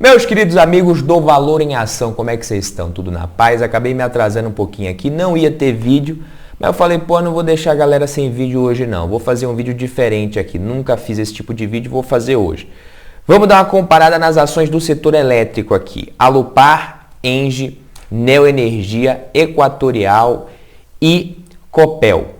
Meus queridos amigos do Valor em Ação, como é que vocês estão? Tudo na paz? Acabei me atrasando um pouquinho aqui, não ia ter vídeo, mas eu falei, pô, não vou deixar a galera sem vídeo hoje não, vou fazer um vídeo diferente aqui, nunca fiz esse tipo de vídeo, vou fazer hoje. Vamos dar uma comparada nas ações do setor elétrico aqui, Alupar, Engie, Neoenergia, Equatorial e Copel.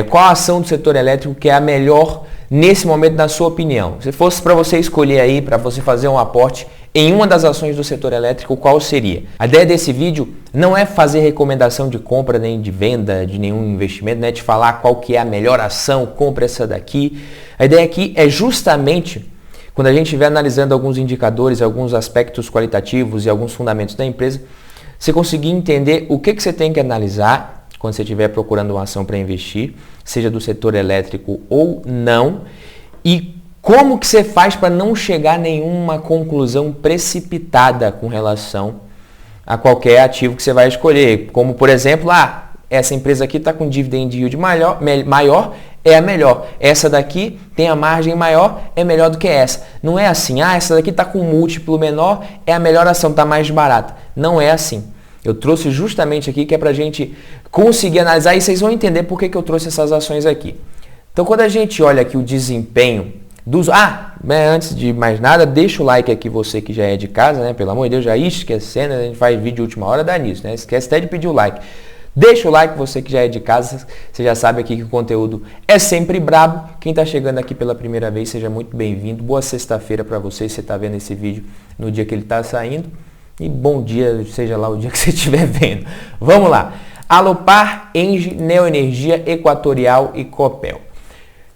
Qual a ação do setor elétrico que é a melhor nesse momento, na sua opinião? Se fosse para você escolher aí, para você fazer um aporte em uma das ações do setor elétrico, qual seria? A ideia desse vídeo não é fazer recomendação de compra nem de venda de nenhum investimento, não é te falar qual que é a melhor ação, compra essa daqui. A ideia aqui é justamente, quando a gente estiver analisando alguns indicadores, alguns aspectos qualitativos e alguns fundamentos da empresa, você conseguir entender o que você tem que analisar quando você estiver procurando uma ação para investir, seja do setor elétrico ou não, e como que você faz para não chegar a nenhuma conclusão precipitada com relação a qualquer ativo que você vai escolher. Como, por exemplo, essa empresa aqui está com dividend yield maior, é a melhor. Essa daqui tem a margem maior, é melhor do que essa. Não é assim, essa daqui está com múltiplo menor, é a melhor ação, está mais barata. Não é assim. Eu trouxe justamente aqui que é para a gente conseguir analisar e vocês vão entender por que eu trouxe essas ações aqui. Então, quando a gente olha aqui o desempenho dos... antes de mais nada, deixa o like aqui, você que já é de casa, né? Pelo amor de Deus, já ia esquecendo, a gente faz vídeo de última hora, dá nisso, né? Esquece até de pedir o like. Deixa o like, você que já é de casa, você já sabe aqui que o conteúdo é sempre brabo. Quem está chegando aqui pela primeira vez, seja muito bem-vindo. Boa sexta-feira para você, você está vendo esse vídeo no dia que ele está saindo. E bom dia, seja lá o dia que você estiver vendo. Vamos lá. Alupar, Engie, Neoenergia, Equatorial e Copel.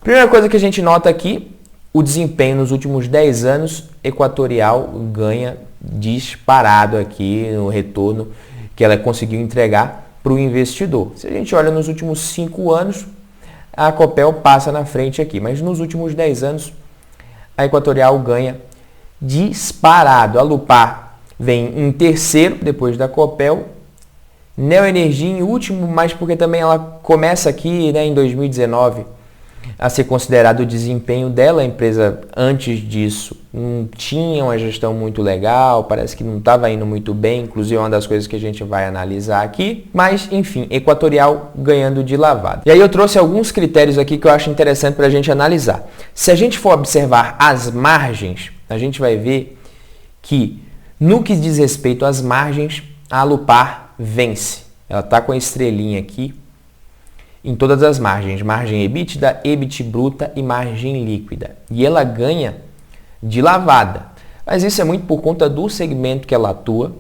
Primeira coisa que a gente nota aqui, o desempenho nos últimos 10 anos, Equatorial ganha disparado aqui no retorno que ela conseguiu entregar para o investidor. Se a gente olha nos últimos 5 anos, a Copel passa na frente aqui, mas nos últimos 10 anos, a Equatorial ganha disparado. A Alupar vem em terceiro, depois da Copel, Neoenergia em último, mas porque também ela começa aqui, né, em 2019 a ser considerado o desempenho dela. A empresa antes disso não tinha uma gestão muito legal, parece que não estava indo muito bem, inclusive é uma das coisas que a gente vai analisar aqui, mas enfim, Equatorial ganhando de lavada. E aí eu trouxe alguns critérios aqui que eu acho interessante para a gente analisar. Se a gente for observar as margens, a gente vai ver que no que diz respeito às margens, a Alupar vence. Ela está com a estrelinha aqui em todas as margens. Margem EBITDA, EBIT bruta e margem líquida. E ela ganha de lavada. Mas isso é muito por conta do segmento que ela atua.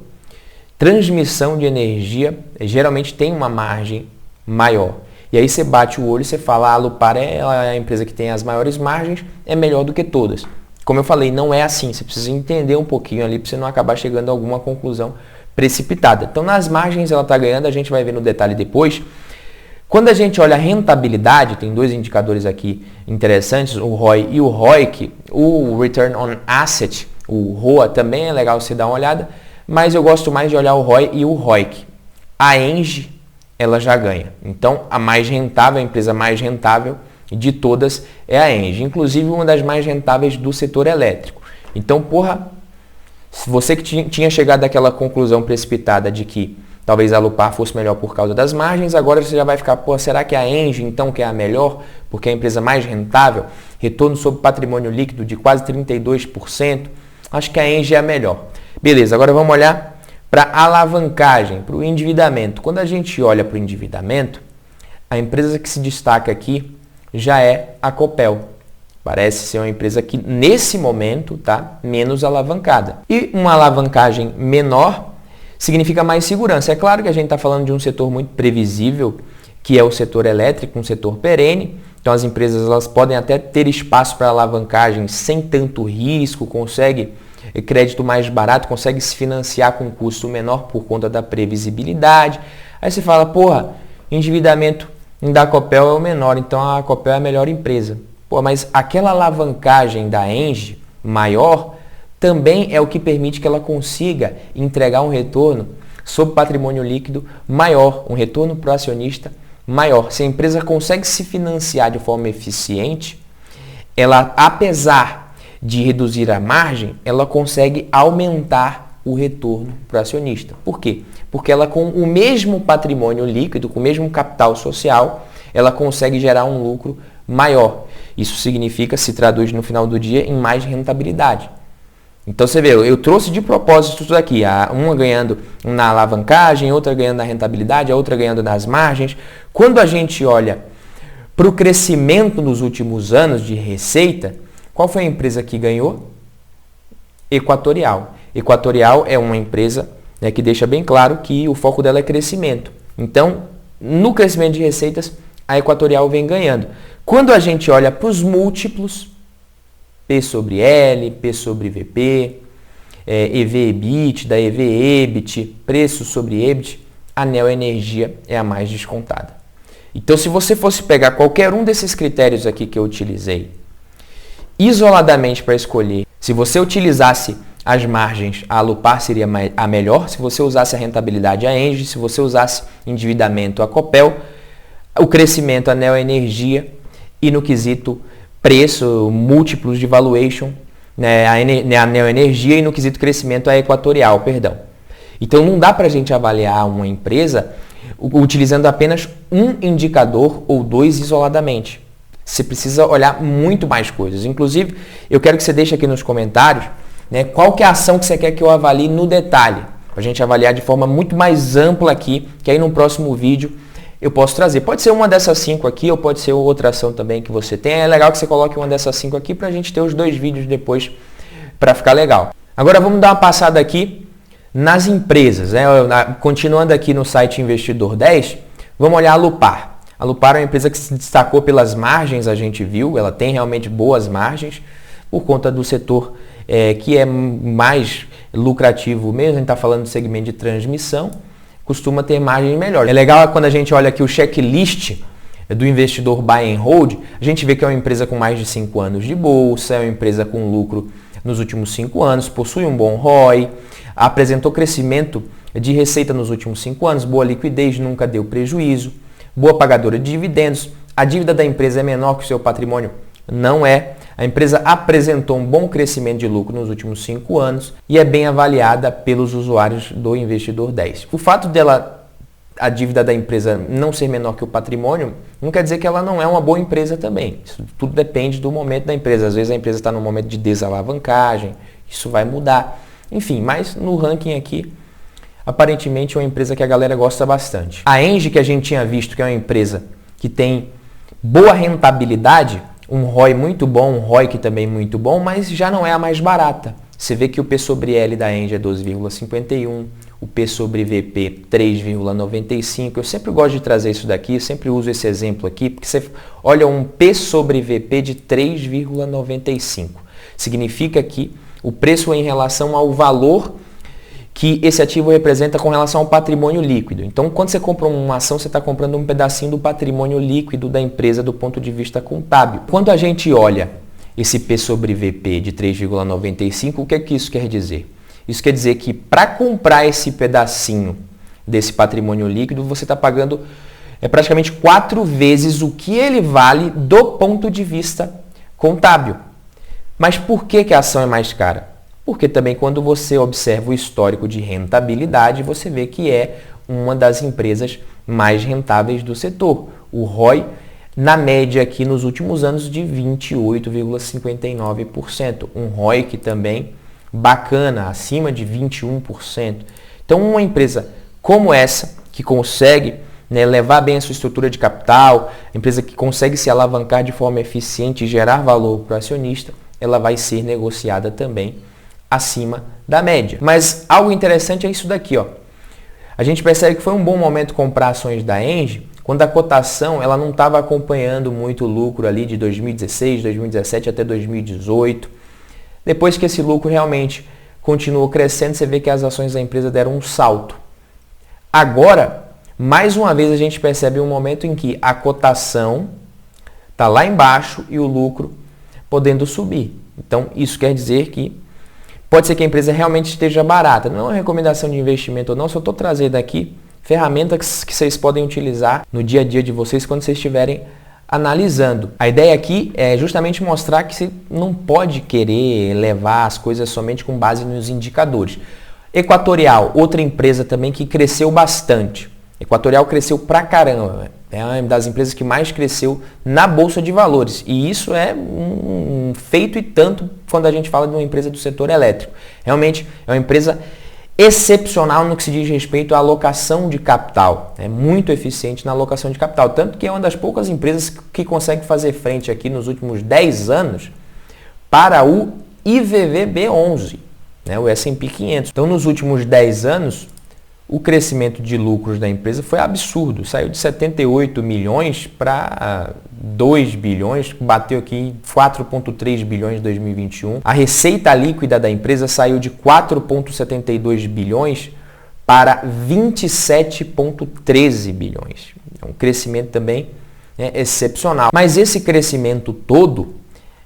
Transmissão de energia geralmente tem uma margem maior. E aí você bate o olho e você fala, a Alupar é a empresa que tem as maiores margens, é melhor do que todas. Como eu falei, não é assim. Você precisa entender um pouquinho ali para você não acabar chegando a alguma conclusão precipitada. Então, nas margens ela está ganhando, a gente vai ver no detalhe depois. Quando a gente olha a rentabilidade, tem dois indicadores aqui interessantes, o ROI e o ROIC, o Return on Asset, o ROA também é legal você dar uma olhada, mas eu gosto mais de olhar o ROI e o ROIC. A Engie, ela já ganha. Então, a mais rentável, a empresa mais rentável de todas é a Engie, inclusive uma das mais rentáveis do setor elétrico. Então, se você que tinha chegado àquela conclusão precipitada de que talvez a Alupar fosse melhor por causa das margens, agora você já vai ficar, será que a Engie então que é a melhor, porque é a empresa mais rentável, retorno sobre patrimônio líquido de quase 32%, acho que a Engie é a melhor. Beleza, agora vamos olhar para a alavancagem, para o endividamento. Quando a gente olha para o endividamento, a empresa que se destaca aqui já é a Copel. Parece ser uma empresa que, nesse momento, está menos alavancada. E uma alavancagem menor significa mais segurança. É claro que a gente está falando de um setor muito previsível, que é o setor elétrico, um setor perene. Então, as empresas elas podem até ter espaço para alavancagem sem tanto risco, consegue crédito mais barato, consegue se financiar com custo menor por conta da previsibilidade. Aí você fala, endividamento da Copel é o menor, então a Copel é a melhor empresa. Mas aquela alavancagem da Engie maior também é o que permite que ela consiga entregar um retorno sobre patrimônio líquido maior, um retorno para o acionista maior. Se a empresa consegue se financiar de forma eficiente, ela, apesar de reduzir a margem, ela consegue aumentar o retorno para o acionista. Por quê? Porque ela, com o mesmo patrimônio líquido, com o mesmo capital social, ela consegue gerar um lucro maior. Isso significa, se traduz no final do dia, em mais rentabilidade. Então você vê, eu trouxe de propósito tudo aqui, uma ganhando na alavancagem, outra ganhando na rentabilidade, a outra ganhando nas margens. Quando a gente olha para o crescimento nos últimos anos de receita, qual foi a empresa que ganhou? Equatorial. Equatorial é uma empresa, né, que deixa bem claro que o foco dela é crescimento. Então, no crescimento de receitas, a Equatorial vem ganhando. Quando a gente olha para os múltiplos, P sobre L, P sobre VP, EV/EBITDA, EV/EBIT, preço sobre EBIT, a Neoenergia é a mais descontada. Então, se você fosse pegar qualquer um desses critérios aqui que eu utilizei, isoladamente para escolher, se você utilizasse as margens, a Alupar seria a melhor, se você usasse a rentabilidade, a Engie, se você usasse endividamento, a Copel, o crescimento, a Neoenergia, e no quesito preço, múltiplos de valuation, né, a Neoenergia, e no quesito crescimento, a Equatorial, perdão. Então não dá para a gente avaliar uma empresa utilizando apenas um indicador ou dois isoladamente. Você precisa olhar muito mais coisas. Inclusive, eu quero que você deixe aqui nos comentários, né, qual que é a ação que você quer que eu avalie no detalhe, para a gente avaliar de forma muito mais ampla aqui, que aí no próximo vídeo eu posso trazer. Pode ser uma dessas 5 aqui, ou pode ser outra ação também que você tem. É legal que você coloque uma dessas 5 aqui para a gente ter os 2 vídeos depois para ficar legal. Agora vamos dar uma passada aqui nas empresas, né? Continuando aqui no site Investidor 10, vamos olhar a Alupar. A Alupar é uma empresa que se destacou pelas margens, a gente viu, ela tem realmente boas margens por conta do setor que é mais lucrativo mesmo. A gente está falando do segmento de transmissão, costuma ter margem melhor. É legal quando a gente olha aqui o checklist do investidor Buy and Hold, a gente vê que é uma empresa com mais de 5 anos de bolsa, é uma empresa com lucro nos últimos 5 anos, possui um bom ROI, apresentou crescimento de receita nos últimos 5 anos, boa liquidez, nunca deu prejuízo, boa pagadora de dividendos, a dívida da empresa é menor que o seu patrimônio? Não é. A empresa apresentou um bom crescimento de lucro nos últimos 5 anos e é bem avaliada pelos usuários do Investidor 10. O fato dela, a dívida da empresa não ser menor que o patrimônio, não quer dizer que ela não é uma boa empresa também. Isso tudo depende do momento da empresa. Às vezes a empresa está num momento de desalavancagem, isso vai mudar. Enfim, mas no ranking aqui, aparentemente é uma empresa que a galera gosta bastante. A Engie, que a gente tinha visto que é uma empresa que tem boa rentabilidade, um ROI muito bom, um ROIC também muito bom, mas já não é a mais barata. Você vê que o P sobre L da Engie é 12,51, o P sobre VP 3,95. Eu sempre gosto de trazer isso daqui, eu sempre uso esse exemplo aqui, porque você olha um P sobre VP de 3,95. Significa que o preço é em relação ao valor que esse ativo representa com relação ao patrimônio líquido. Então, quando você compra uma ação, você está comprando um pedacinho do patrimônio líquido da empresa do ponto de vista contábil. Quando a gente olha esse P sobre VP de 3,95, o que é que isso quer dizer? Isso quer dizer que para comprar esse pedacinho desse patrimônio líquido, você está pagando praticamente 4 vezes o que ele vale do ponto de vista contábil. Mas por que a ação é mais cara? Porque também quando você observa o histórico de rentabilidade, você vê que é uma das empresas mais rentáveis do setor. O ROI, na média aqui nos últimos anos, de 28,59%. Um ROI que também bacana, acima de 21%. Então uma empresa como essa, que consegue, né, levar bem a sua estrutura de capital, empresa que consegue se alavancar de forma eficiente e gerar valor para o acionista, ela vai ser negociada também acima da média. Mas algo interessante é isso daqui, ó. A gente percebe que foi um bom momento comprar ações da Engie quando a cotação ela não estava acompanhando muito o lucro ali de 2016, 2017 até 2018. Depois que esse lucro realmente continuou crescendo, você vê que as ações da empresa deram um salto. Agora, mais uma vez a gente percebe um momento em que a cotação está lá embaixo e o lucro podendo subir. Então, isso quer dizer que pode ser que a empresa realmente esteja barata. Não é uma recomendação de investimento ou não, só estou trazendo aqui ferramentas que vocês podem utilizar no dia a dia de vocês quando vocês estiverem analisando. A ideia aqui é justamente mostrar que você não pode querer levar as coisas somente com base nos indicadores. Equatorial, outra empresa também que cresceu bastante. Equatorial cresceu pra caramba, é uma das empresas que mais cresceu na Bolsa de Valores. E isso é um feito e tanto quando a gente fala de uma empresa do setor elétrico. Realmente é uma empresa excepcional no que se diz respeito à alocação de capital. É muito eficiente na alocação de capital. Tanto que é uma das poucas empresas que consegue fazer frente aqui nos últimos 10 anos para o IVVB11, né, o S&P 500. Então, nos últimos 10 anos, o crescimento de lucros da empresa foi absurdo. Saiu de 78 milhões para 2 bilhões, bateu aqui em 4,3 bilhões em 2021. A receita líquida da empresa saiu de 4,72 bilhões para 27,13 bilhões. É um crescimento também excepcional. Mas esse crescimento todo,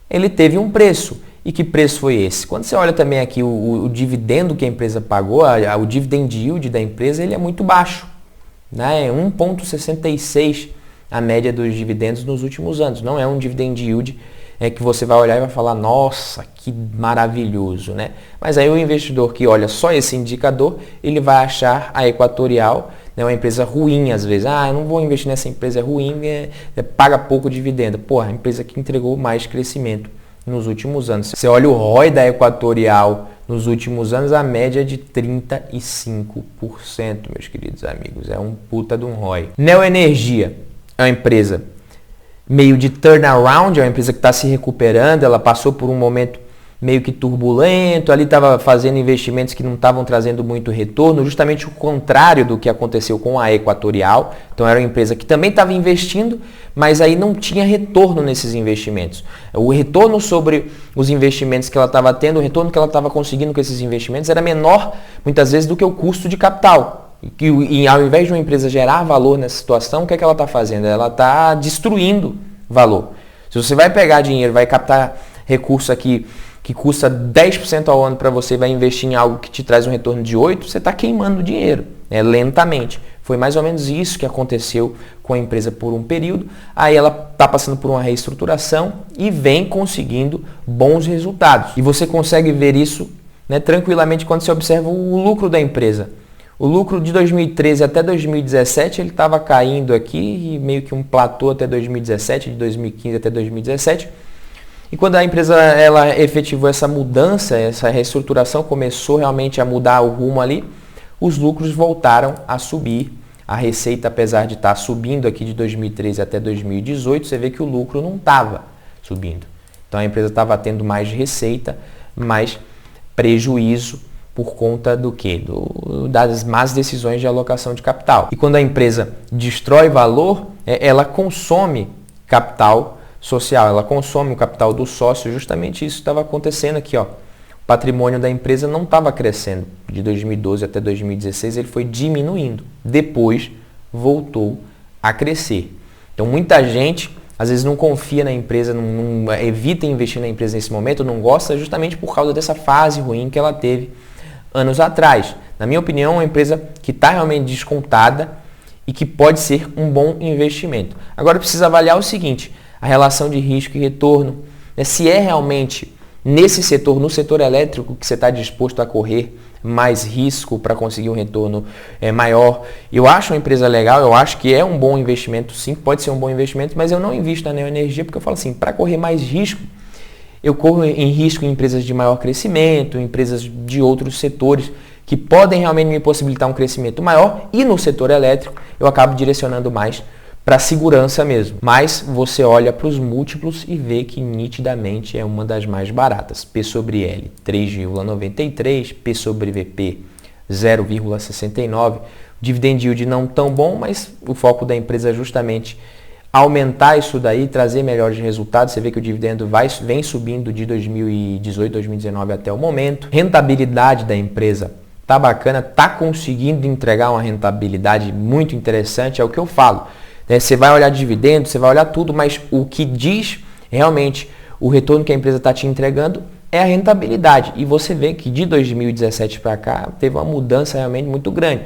ele teve um preço. E que preço foi esse? Quando você olha também aqui o dividendo que a empresa pagou, o dividend yield da empresa, ele é muito baixo. Né? É 1,66 a média dos dividendos nos últimos anos. Não é um dividend yield que você vai olhar e vai falar, nossa, que maravilhoso. Né? Mas aí o investidor que olha só esse indicador, ele vai achar a Equatorial uma empresa ruim às vezes. Eu não vou investir nessa empresa, é ruim, paga pouco dividendo. Pô, a empresa que entregou mais crescimento nos últimos anos. Você olha o ROI da Equatorial nos últimos anos, a média é de 35%, meus queridos amigos. É um puta de um ROI. Neoenergia é uma empresa meio de turnaround, é uma empresa que está se recuperando, ela passou por um momento meio que turbulento, ali estava fazendo investimentos que não estavam trazendo muito retorno, justamente o contrário do que aconteceu com a Equatorial. Então era uma empresa que também estava investindo, mas aí não tinha retorno nesses investimentos. O retorno sobre os investimentos que ela estava tendo, o retorno que ela estava conseguindo com esses investimentos era menor, muitas vezes, do que o custo de capital. E ao invés de uma empresa gerar valor nessa situação, o que é que ela está fazendo? Ela está destruindo valor. Se você vai pegar dinheiro, vai captar recurso aqui que custa 10% ao ano para você, vai investir em algo que te traz um retorno de 8%, você está queimando dinheiro, lentamente. Foi mais ou menos isso que aconteceu com a empresa por um período. Aí ela está passando por uma reestruturação e vem conseguindo bons resultados. E você consegue ver isso tranquilamente quando você observa o lucro da empresa. O lucro de 2013 até 2017, ele estava caindo aqui, meio que um platô até 2017, de 2015 até 2017. E quando a empresa ela efetivou essa mudança, essa reestruturação, começou realmente a mudar o rumo ali, os lucros voltaram a subir. A receita, apesar de estar subindo aqui de 2013 até 2018, você vê que o lucro não estava subindo. Então a empresa estava tendo mais receita, mais prejuízo por conta do quê? Das más decisões de alocação de capital. E quando a empresa destrói valor, ela consome capital social, ela consome o capital do sócio. Justamente isso estava acontecendo aqui. O patrimônio da empresa não estava crescendo. De 2012 até 2016 ele foi diminuindo. Depois voltou a crescer. Então muita gente às vezes não confia na empresa, não evita investir na empresa nesse momento, não gosta justamente por causa dessa fase ruim que ela teve anos atrás. Na minha opinião, é uma empresa que está realmente descontada e que pode ser um bom investimento. Agora precisa avaliar o seguinte: a relação de risco e retorno, se é realmente nesse setor, no setor elétrico, que você está disposto a correr mais risco para conseguir um retorno maior. Eu acho uma empresa legal, eu acho que é um bom investimento, sim, pode ser um bom investimento, mas eu não invisto na Neoenergia porque eu falo assim, para correr mais risco, eu corro em risco em empresas de maior crescimento, empresas de outros setores que podem realmente me possibilitar um crescimento maior, e no setor elétrico eu acabo direcionando mais para segurança mesmo. Mas você olha para os múltiplos e vê que nitidamente é uma das mais baratas. P sobre L 3,93, P sobre VP 0,69. Dividend yield não tão bom, mas o foco da empresa é justamente aumentar isso daí, trazer melhores resultados. Você vê que o dividendo vem subindo de 2018, 2019 até o momento. Rentabilidade da empresa tá bacana, tá conseguindo entregar uma rentabilidade muito interessante, é o que eu falo. Você vai olhar dividendos, você vai olhar tudo, mas o que diz realmente o retorno que a empresa está te entregando é a rentabilidade. E você vê que de 2017 para cá teve uma mudança realmente muito grande.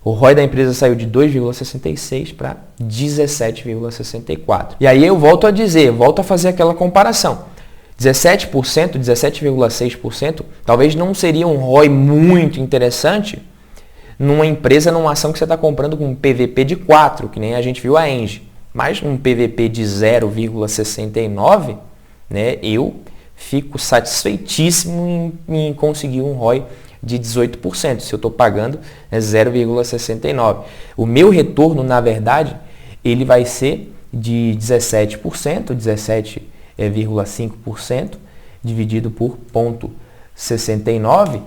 O ROI da empresa saiu de 2,66 para 17,64. E aí eu volto a dizer, volto a fazer aquela comparação. 17%, 17,6%, talvez não seria um ROI muito interessante numa empresa, numa ação que você está comprando com um PVP de 4, que nem a gente viu a Engie. Mas um PVP de 0,69, né, eu fico satisfeitíssimo em conseguir um ROI de 18%, se eu estou pagando 0,69. O meu retorno, na verdade, ele vai ser de 17%, 17,5% dividido por 0,69,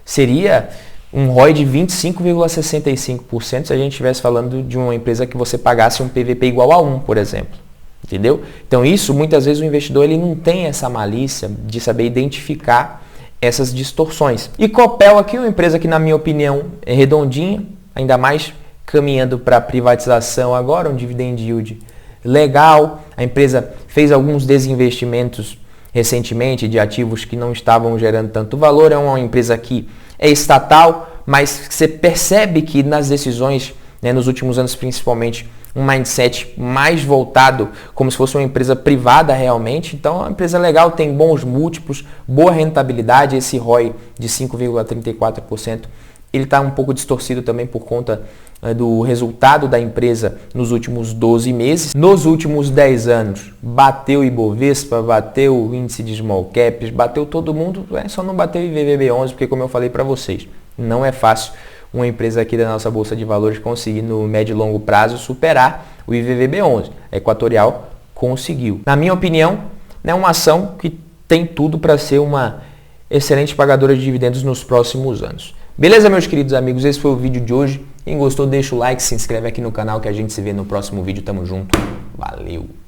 seria um ROI de 25,65% se a gente estivesse falando de uma empresa que você pagasse um PVP igual a 1, por exemplo. Entendeu? Então isso, muitas vezes o investidor ele não tem essa malícia de saber identificar essas distorções. E Copel aqui é uma empresa que, na minha opinião, é redondinha, ainda mais caminhando para a privatização agora, um dividend yield legal. A empresa fez alguns desinvestimentos recentemente de ativos que não estavam gerando tanto valor. É uma empresa que é estatal, mas você percebe que nas decisões, né, nos últimos anos principalmente, um mindset mais voltado como se fosse uma empresa privada realmente. Então, é uma empresa legal, tem bons múltiplos, boa rentabilidade. Esse ROI de 5,34%, ele está um pouco distorcido também por conta do resultado da empresa nos últimos 12 meses. Nos últimos 10 anos, bateu o Ibovespa, bateu o índice de small caps, bateu todo mundo, só não bateu o IVVB11, porque como eu falei para vocês, não é fácil uma empresa aqui da nossa Bolsa de Valores conseguir no médio e longo prazo superar o IVVB11. A Equatorial conseguiu. Na minha opinião, é uma ação que tem tudo para ser uma excelente pagadora de dividendos nos próximos anos. Beleza, meus queridos amigos? Esse foi o vídeo de hoje. Quem gostou, deixa o like, se inscreve aqui no canal que a gente se vê no próximo vídeo. Tamo junto. Valeu!